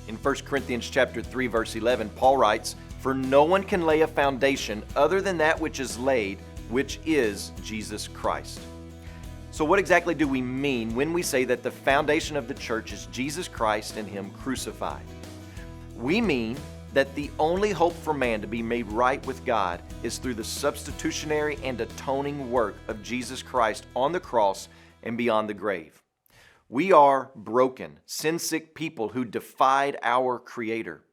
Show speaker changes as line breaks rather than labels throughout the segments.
In 1 Corinthians chapter 3, verse 11, Paul writes, "For no one can lay a foundation other than that which is laid, which is Jesus Christ." So what exactly do we mean when we say that the foundation of the church is Jesus Christ and Him crucified? We mean that the only hope for man to be made right with God is through the substitutionary and atoning work of Jesus Christ on the cross and beyond the grave. We are broken, sin-sick people who defied our Creator.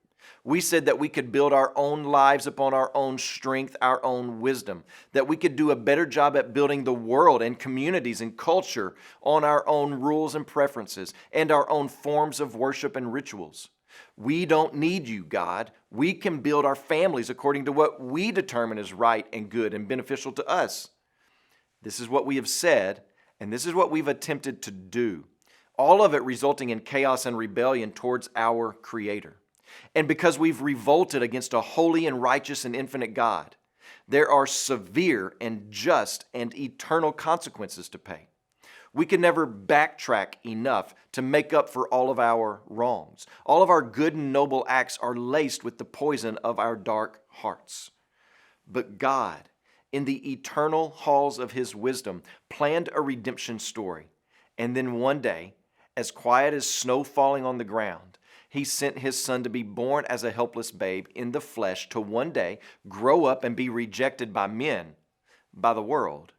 We said that we could build our own lives upon our own strength, our own wisdom, that we could do a better job at building the world and communities and culture on our own rules and preferences and our own forms of worship and rituals. We don't need you, God. We can build our families according to what we determine is right and good and beneficial to us. This is what we have said, and this is what we've attempted to do. All of it resulting in chaos and rebellion towards our Creator. And because we've revolted against a holy and righteous and infinite God, there are severe and just and eternal consequences to pay. We can never backtrack enough to make up for all of our wrongs. All of our good and noble acts are laced with the poison of our dark hearts. But God, in the eternal halls of His wisdom, planned a redemption story. And then one day, as quiet as snow falling on the ground, He sent His Son to be born as a helpless babe in the flesh to one day grow up and be rejected by men, by the world.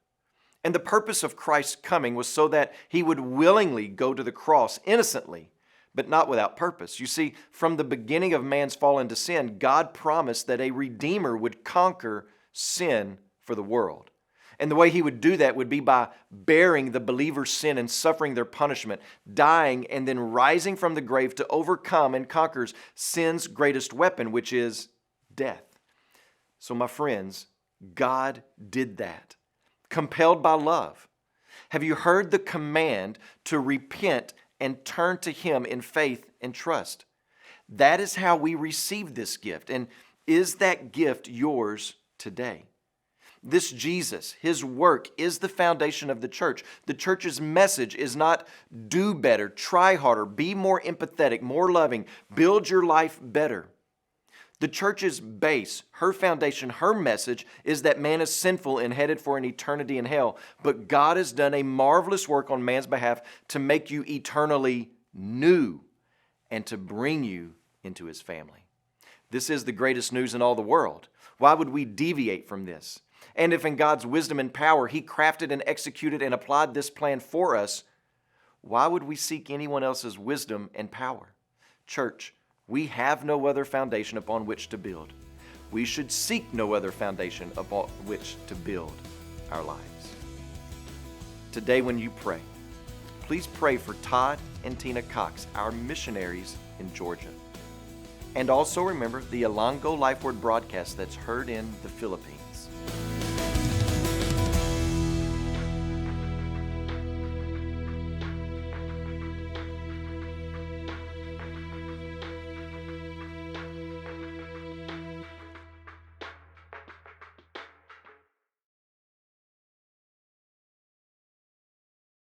And the purpose of Christ's coming was so that He would willingly go to the cross innocently, but not without purpose. You see, from the beginning of man's fall into sin, God promised that a Redeemer would conquer sin for the world. And the way He would do that would be by bearing the believer's sin and suffering their punishment, dying and then rising from the grave to overcome and conquer sin's greatest weapon, which is death. So my friends, God did that, compelled by love. Have you heard the command to repent and turn to Him in faith and trust? That is how we receive this gift. And is that gift yours today? This Jesus, His work, is the foundation of the church. The church's message is not do better, try harder, be more empathetic, more loving, build your life better. The church's base, her foundation, her message is that man is sinful and headed for an eternity in hell. But God has done a marvelous work on man's behalf to make you eternally new and to bring you into His family. This is the greatest news in all the world. Why would we deviate from this? And if in God's wisdom and power He crafted and executed and applied this plan for us, why would we seek anyone else's wisdom and power? Church, we have no other foundation upon which to build. We should seek no other foundation upon which to build our lives. Today when you pray, please pray for Todd and Tina Cox, our missionaries in Georgia. And also remember the Ilonggo Lifeword broadcast that's heard in the Philippines.